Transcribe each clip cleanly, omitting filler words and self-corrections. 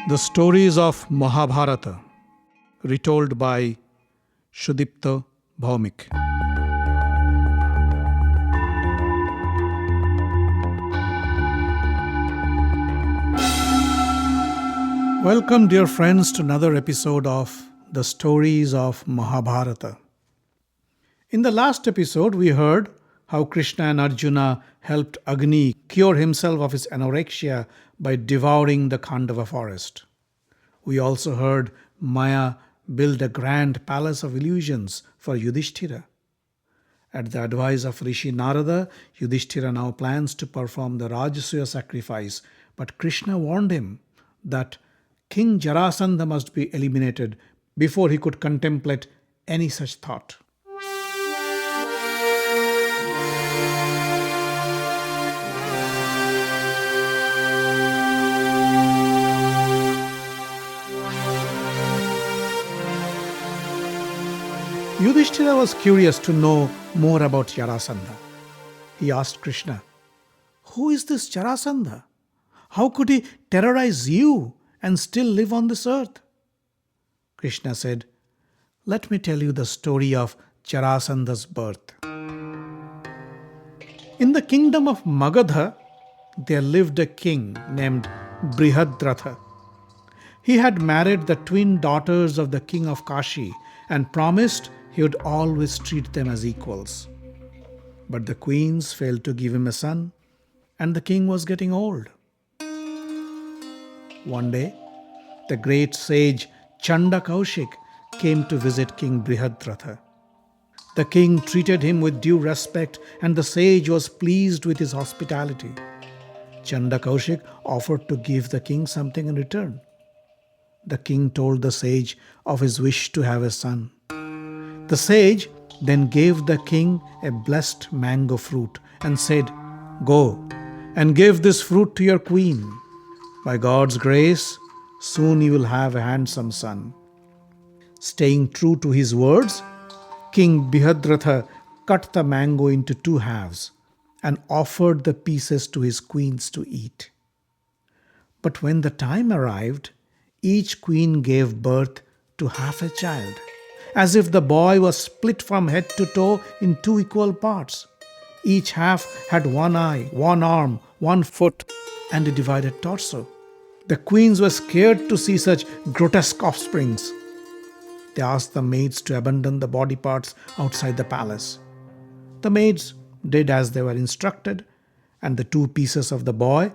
The stories of Mahabharata, retold by Shudipta Bhaumik. Welcome, dear friends, to another episode of The Stories of Mahabharata. In the last episode, we heard how Krishna and Arjuna helped Agni cure himself of his anorexia by devouring the Khandava forest. We also heard Maya build a grand palace of illusions for Yudhishthira. At the advice of Rishi Narada, Yudhishthira now plans to perform the Rajasuya sacrifice, but Krishna warned him that King Jarasandha must be eliminated before he could contemplate any such thought. Yudhishthira was curious to know more about Jarasandha. He asked Krishna, "Who is this Jarasandha? How could he terrorize you and still live on this earth?" Krishna said, "Let me tell you the story of Jarasandha's birth. In the kingdom of Magadha, there lived a king named Brihadratha. He had married the twin daughters of the king of Kashi and promised he would always treat them as equals. But the queens failed to give him a son, and the king was getting old. One day, the great sage Chanda Kaushik came to visit King Brihadratha. The king treated him with due respect, and the sage was pleased with his hospitality. Chanda Kaushik offered to give the king something in return. The king told the sage of his wish to have a son. The sage then gave the king a blessed mango fruit and said, "Go and give this fruit to your queen. By God's grace, soon you will have a handsome son." Staying true to his words, King Brihadratha cut the mango into two halves and offered the pieces to his queens to eat. But when the time arrived, each queen gave birth to half a child, as if the boy was split from head to toe in two equal parts. Each half had one eye, one arm, one foot, and a divided torso. The queens were scared to see such grotesque offsprings. They asked the maids to abandon the body parts outside the palace. The maids did as they were instructed, and the two pieces of the boy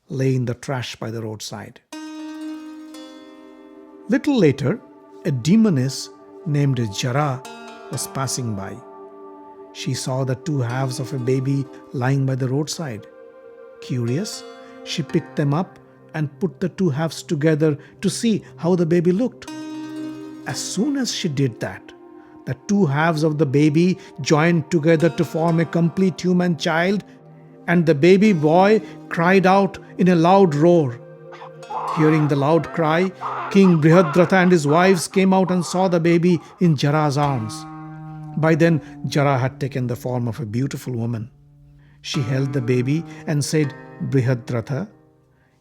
lay in the trash by the roadside. Little later, a demoness named Jara was passing by. She saw the two halves of a baby lying by the roadside. Curious, she picked them up and put the two halves together to see how the baby looked. As soon as she did that, the two halves of the baby joined together to form a complete human child, and the baby boy cried out in a loud roar. Hearing the loud cry, King Brihadratha and his wives came out and saw the baby in Jara's arms. By then, Jara had taken the form of a beautiful woman. She held the baby and said, "Brihadratha,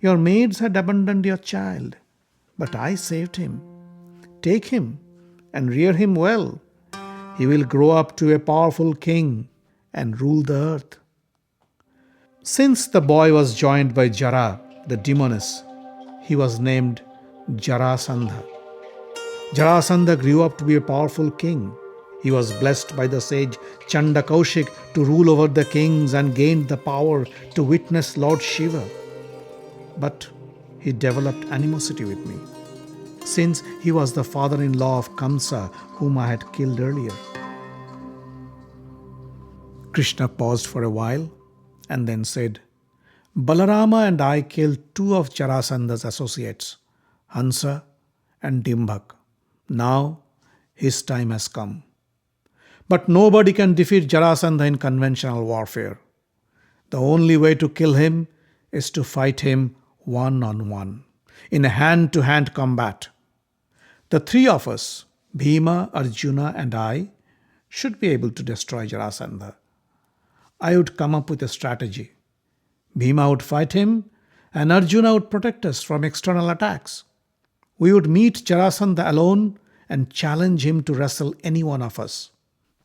your maids had abandoned your child, but I saved him. Take him and rear him well. He will grow up to a powerful king and rule the earth." Since the boy was joined by Jara, the demoness, he was named Jarasandha. Jarasandha grew up to be a powerful king. He was blessed by the sage Chanda Kaushik to rule over the kings and gained the power to witness Lord Shiva. But he developed animosity with me, since he was the father-in-law of Kamsa, whom I had killed earlier. Krishna paused for a while and then said, "Balarama and I killed two of Jarasandha's associates, Hansa and Dimbhak. Now his time has come. But nobody can defeat Jarasandha in conventional warfare. The only way to kill him is to fight him one-on-one, in a hand-to-hand combat. The three of us, Bhima, Arjuna and I, should be able to destroy Jarasandha. I would come up with a strategy. Bhima would fight him, and Arjuna would protect us from external attacks. We would meet Jarasandha alone and challenge him to wrestle any one of us.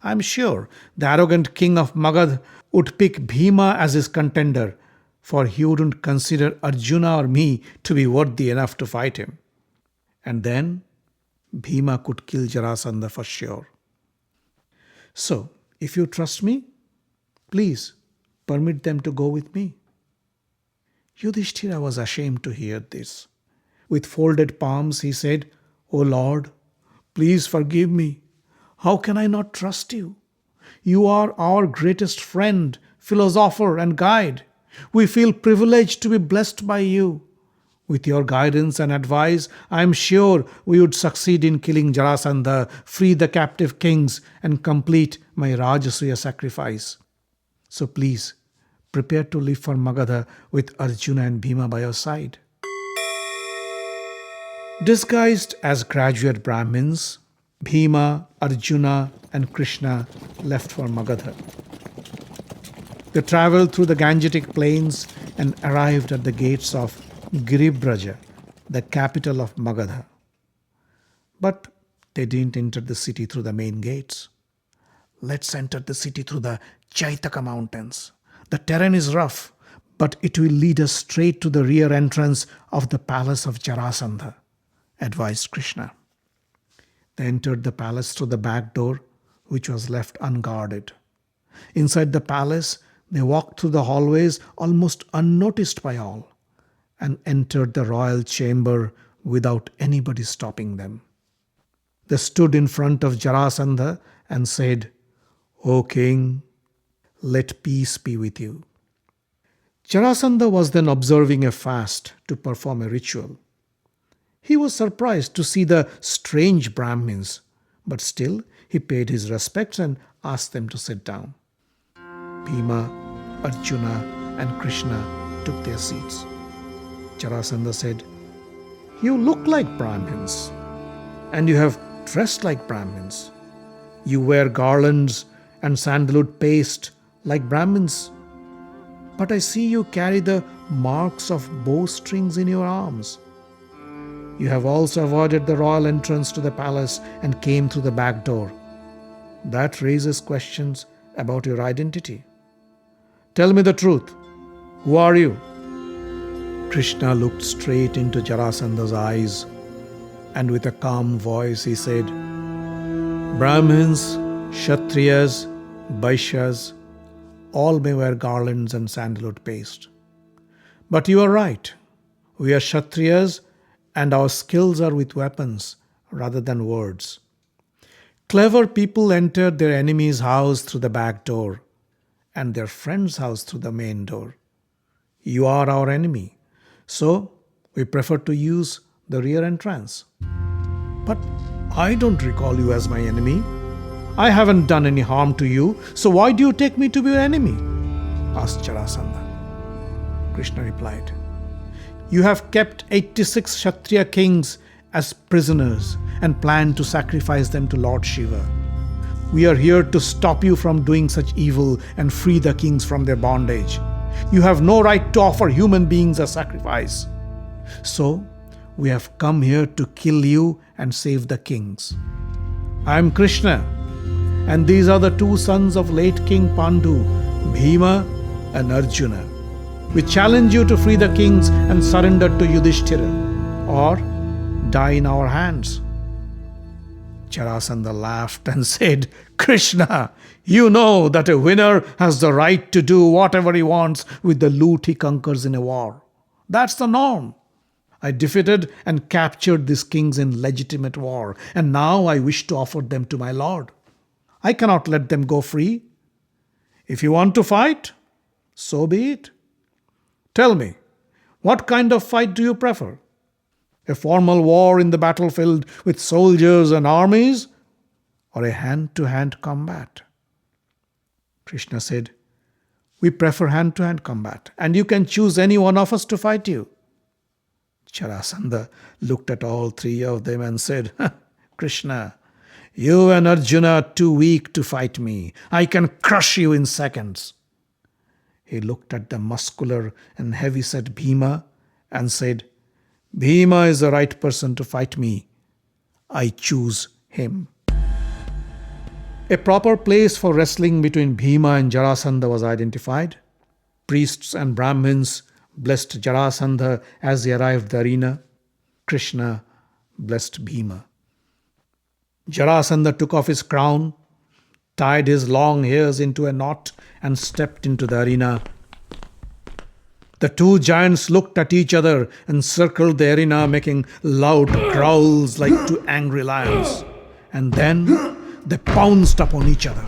I am sure the arrogant king of Magad would pick Bhima as his contender, for he wouldn't consider Arjuna or me to be worthy enough to fight him. And then Bhima could kill Jarasandha for sure. So, if you trust me, please permit them to go with me. Yudhishthira was ashamed to hear this. With folded palms, he said, O Lord, please forgive me. How can I not trust you? You are our greatest friend, philosopher, and guide. We feel privileged to be blessed by you. With your guidance and advice, I am sure we would succeed in killing Jarasandha, free the captive kings, and complete my Rajasuya sacrifice. So please, prepare to leave for Magadha with Arjuna and Bhima by your side. Disguised as graduate Brahmins, Bhima, Arjuna, and Krishna left for Magadha. They travelled through the Gangetic plains and arrived at the gates of Giribraja, the capital of Magadha. But they didn't enter the city through the main gates. Let's enter the city through the Chaitaka mountains. The terrain is rough, but it will lead us straight to the rear entrance of the palace of Jarasandha, advised Krishna. They entered the palace through the back door, which was left unguarded. Inside the palace, they walked through the hallways almost unnoticed by all, and entered the royal chamber without anybody stopping them. They stood in front of Jarasandha and said, O king, let peace be with you. Jarasandha was then observing a fast to perform a ritual. He was surprised to see the strange Brahmins, but still he paid his respects and asked them to sit down. Bhima, Arjuna, and Krishna took their seats. Jarasandha said, You look like Brahmins, and you have dressed like Brahmins. You wear garlands and sandalwood paste like Brahmins. But I see you carry the marks of bowstrings in your arms. You have also avoided the royal entrance to the palace and came through the back door. That raises questions about your identity. Tell me the truth. Who are you? Krishna looked straight into Jarasandha's eyes, and with a calm voice he said, Brahmins, Kshatriyas, Vaishyas, all may wear garlands and sandalwood paste. But you are right. We are Kshatriyas, and our skills are with weapons rather than words. Clever people enter their enemy's house through the back door, and their friend's house through the main door. You are our enemy, so we prefer to use the rear entrance. But I don't recall you as my enemy. I haven't done any harm to you, so why do you take me to be your enemy? Asked Jarasandha. Krishna replied, You have kept 86 Kshatriya kings as prisoners and planned to sacrifice them to Lord Shiva. We are here to stop you from doing such evil and free the kings from their bondage. You have no right to offer human beings a sacrifice. So, we have come here to kill you and save the kings. I am Krishna, and these are the two sons of late King Pandu, Bhima and Arjuna. We challenge you to free the kings and surrender to Yudhishthira, or die in our hands. Jarasandha laughed and said, Krishna, you know that a winner has the right to do whatever he wants with the loot he conquers in a war. That's the norm. I defeated and captured these kings in legitimate war, and now I wish to offer them to my lord. I cannot let them go free. If you want to fight, so be it. Tell me, what kind of fight do you prefer? A formal war in the battlefield with soldiers and armies, or a hand-to-hand combat? Krishna said, We prefer hand-to-hand combat, and you can choose any one of us to fight you. Jarasandha looked at all three of them and said, Krishna, you and Arjuna are too weak to fight me. I can crush you in seconds. He looked at the muscular and heavy-set Bhima and said, Bhima is the right person to fight me. I choose him. A proper place for wrestling between Bhima and Jarasandha was identified. Priests and Brahmins blessed Jarasandha as he arrived the arena. Krishna blessed Bhima. Jarasandha took off his crown, tied his long hairs into a knot, and stepped into the arena. The two giants looked at each other and circled the arena, making loud growls like two angry lions. And then they pounced upon each other.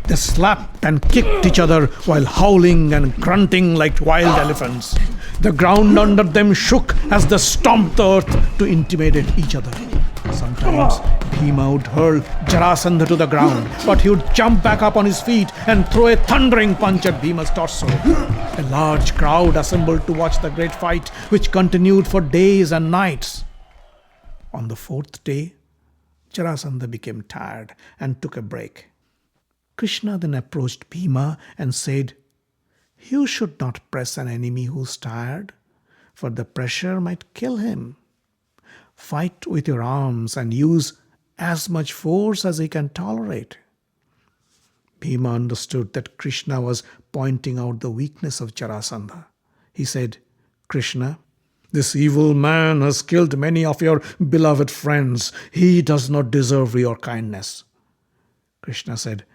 They slapped and kicked each other while howling and grunting like wild elephants. The ground under them shook as they stomped the earth to intimidate each other. Sometimes Bhima would hurl Jarasandha to the ground, but he would jump back up on his feet and throw a thundering punch at Bhima's torso. A large crowd assembled to watch the great fight, which continued for days and nights. On the fourth day, Jarasandha became tired and took a break. Krishna then approached Bhima and said, You should not press an enemy who's tired, for the pressure might kill him. Fight with your arms and use as much force as he can tolerate. Bhima understood that Krishna was pointing out the weakness of Jarasandha. He said, Krishna, this evil man has killed many of your beloved friends. He does not deserve your kindness. Krishna said,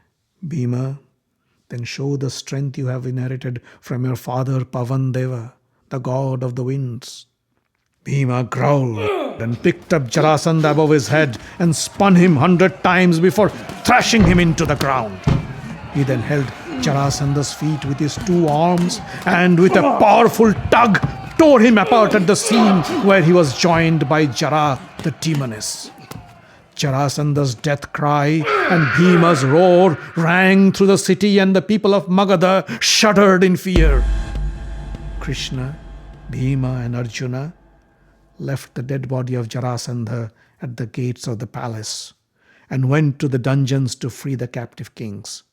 Bhima, then show the strength you have inherited from your father Pavandeva, the god of the winds. Bhima growled and picked up Jarasandha above his head and spun him 100 times before thrashing him into the ground. He then held Jarasandha's feet with his two arms and with a powerful tug tore him apart at the seam where he was joined by Jara, the demoness. Jarasandha's death cry and Bhima's roar rang through the city, and the people of Magadha shuddered in fear. Krishna, Bhima and Arjuna left the dead body of Jarasandha at the gates of the palace and went to the dungeons to free the captive kings.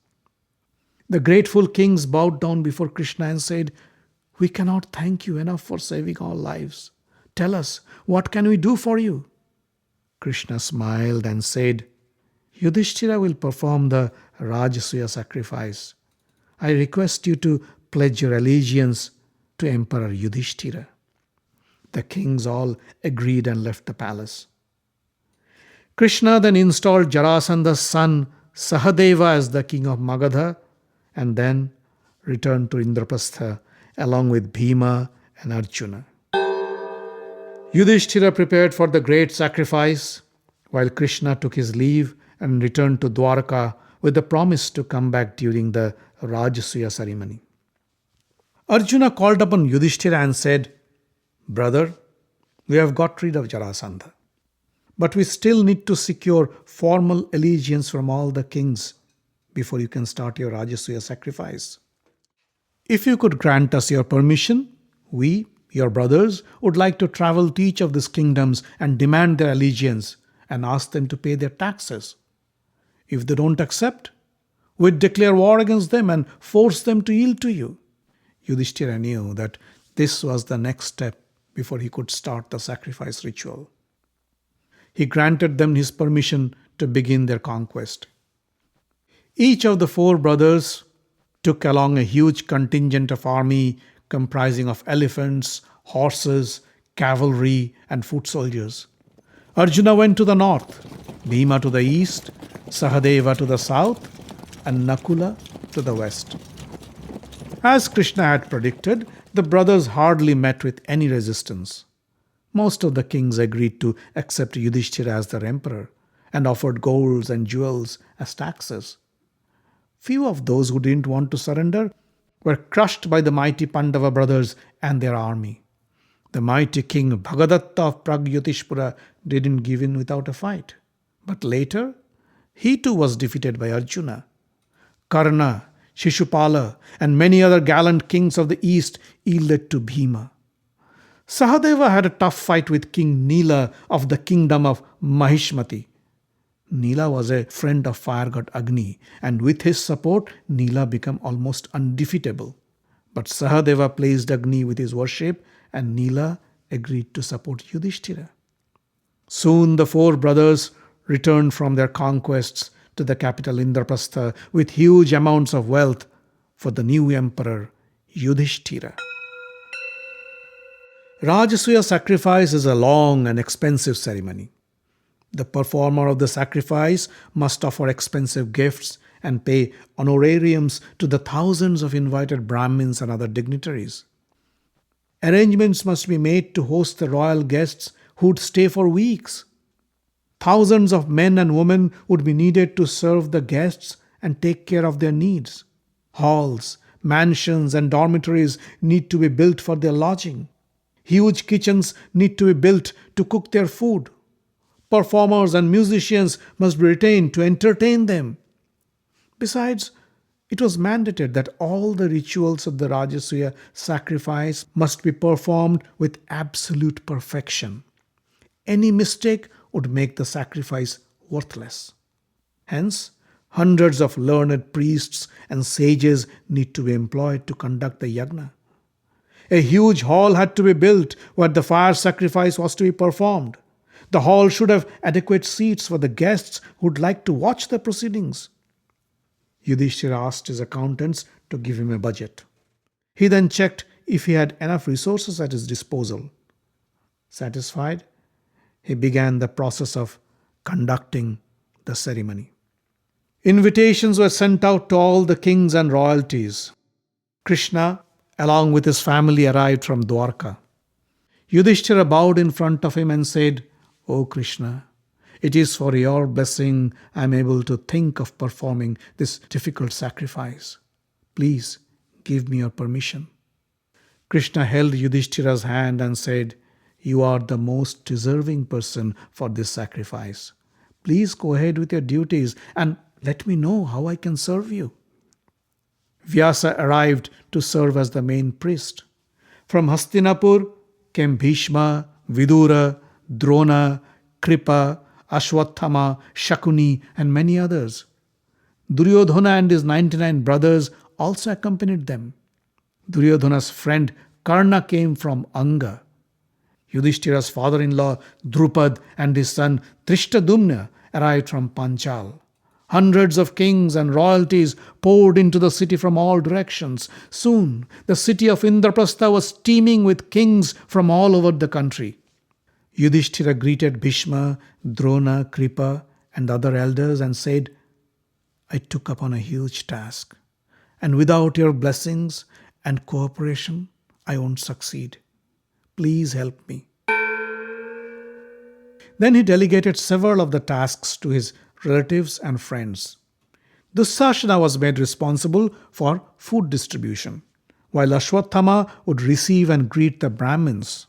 The grateful kings bowed down before Krishna and said, We cannot thank you enough for saving our lives. Tell us, what can we do for you? Krishna smiled and said, Yudhishthira will perform the Rajasuya sacrifice. I request you to pledge your allegiance to Emperor Yudhishthira. The kings all agreed and left the palace. Krishna then installed Jarasandha's son Sahadeva as the king of Magadha and then returned to Indraprastha along with Bhima and Arjuna. Yudhishthira prepared for the great sacrifice while Krishna took his leave and returned to Dwarka with the promise to come back during the Rajasuya ceremony. Arjuna called upon Yudhishthira and said, Brother, we have got rid of Jarasandha, but we still need to secure formal allegiance from all the kings before you can start your Rajasuya sacrifice. If you could grant us your permission, we, your brothers, would like to travel to each of these kingdoms and demand their allegiance and ask them to pay their taxes. If they don't accept, we'd declare war against them and force them to yield to you. Yudhishthira knew that this was the next step before he could start the sacrifice ritual. He granted them his permission to begin their conquest. Each of the four brothers took along a huge contingent of army comprising of elephants, horses, cavalry, and foot soldiers. Arjuna went to the north, Bhima to the east, Sahadeva to the south, and Nakula to the west. As Krishna had predicted, the brothers hardly met with any resistance. Most of the kings agreed to accept Yudhishthira as their emperor and offered golds and jewels as taxes. Few of those who didn't want to surrender were crushed by the mighty Pandava brothers and their army. The mighty king Bhagadatta of Pragyotishpura didn't give in without a fight. But later, he too was defeated by Arjuna. Karna, Shishupala, and many other gallant kings of the east yielded to Bhima. Sahadeva had a tough fight with King Nila of the kingdom of Mahishmati. Nila was a friend of fire god Agni, and with his support, Nila became almost undefeatable. But Sahadeva pleased Agni with his worship, and Nila agreed to support Yudhishthira. Soon the four brothers returned from their conquests to the capital Indraprastha with huge amounts of wealth for the new emperor Yudhishthira. Rajasuya sacrifice is a long and expensive ceremony. The performer of the sacrifice must offer expensive gifts and pay honorariums to the thousands of invited Brahmins and other dignitaries. Arrangements must be made to host the royal guests who would stay for weeks. Thousands of men and women would be needed to serve the guests and take care of their needs. Halls, mansions, and dormitories need to be built for their lodging. Huge kitchens need to be built to cook their food. Performers and musicians must be retained to entertain them. Besides, it was mandated that all the rituals of the Rajasuya sacrifice must be performed with absolute perfection. Any mistake would make the sacrifice worthless. Hence, hundreds of learned priests and sages need to be employed to conduct the yagna. A huge hall had to be built where the fire sacrifice was to be performed. The hall should have adequate seats for the guests who would like to watch the proceedings. Yudhishthira asked his accountants to give him a budget. He then checked if he had enough resources at his disposal. Satisfied, he began the process of conducting the ceremony. Invitations were sent out to all the kings and royalties. Krishna, along with his family, arrived from Dwarka. Yudhishthira bowed in front of him and said, "O Krishna, it is for your blessing I am able to think of performing this difficult sacrifice. Please give me your permission." Krishna held Yudhishthira's hand and said, "You are the most deserving person for this sacrifice. Please go ahead with your duties and let me know how I can serve you." Vyasa arrived to serve as the main priest. From Hastinapur came Bhishma, Vidura, Drona, Kripa, Ashwathama, Shakuni, and many others. Duryodhana and his 99 brothers also accompanied them. Duryodhana's friend Karna came from Anga. Yudhishthira's father-in-law Drupad and his son Drishtadumna arrived from Panchal. Hundreds of kings and royalties poured into the city from all directions. Soon, the city of Indraprastha was teeming with kings from all over the country. Yudhishthira greeted Bhishma, Drona, Kripa, and other elders and said, "I took upon a huge task, and without your blessings and cooperation, I won't succeed. Please help me." Then he delegated several of the tasks to his relatives and friends. Dussashana was made responsible for food distribution, while Ashwathama would receive and greet the Brahmins.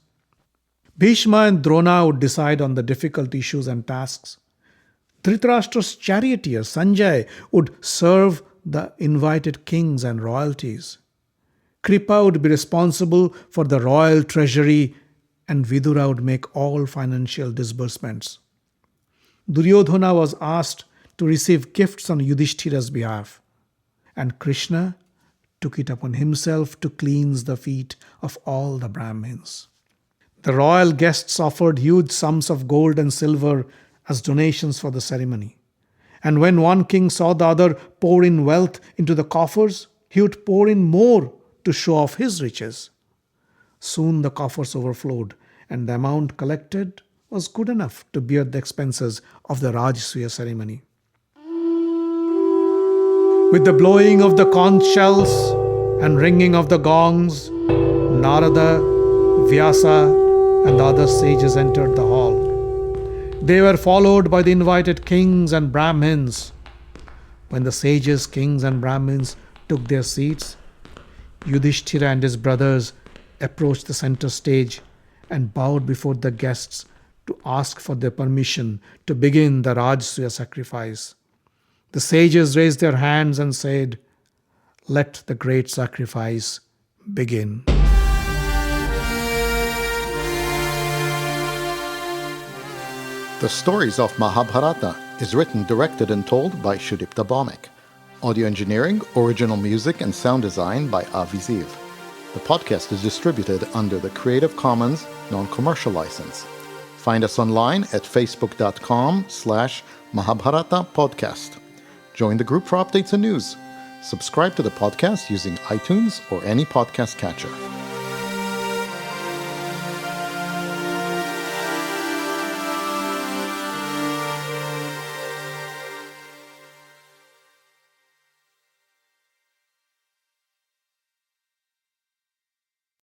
Bhishma and Drona would decide on the difficult issues and tasks. Dhritarashtra's charioteer Sanjay would serve the invited kings and royalties. Kripa would be responsible for the royal treasury, and Vidura would make all financial disbursements. Duryodhana was asked to receive gifts on Yudhishthira's behalf, and Krishna took it upon himself to cleanse the feet of all the Brahmins. The royal guests offered huge sums of gold and silver as donations for the ceremony. And when one king saw the other pour in wealth into the coffers, he would pour in more to show off his riches. Soon the coffers overflowed, and the amount collected was good enough to bear the expenses of the Rajasuya ceremony. With the blowing of the conch shells and ringing of the gongs, Narada, Vyasa, and the other sages entered the hall. They were followed by the invited kings and Brahmins. When the sages, kings, and Brahmins took their seats, Yudhishthira and his brothers approached the center stage and bowed before the guests to ask for their permission to begin the Rajasuya sacrifice. The sages raised their hands and said, "Let the great sacrifice begin." The Stories of Mahabharata is written, directed, and told by Shudipta Bhawmik. Audio engineering, original music, and sound design by Avi Ziv. The podcast is distributed under the Creative Commons non-commercial license. Find us online at facebook.com/Mahabharata podcast. Join the group for updates and news. Subscribe to the podcast using iTunes or any podcast catcher.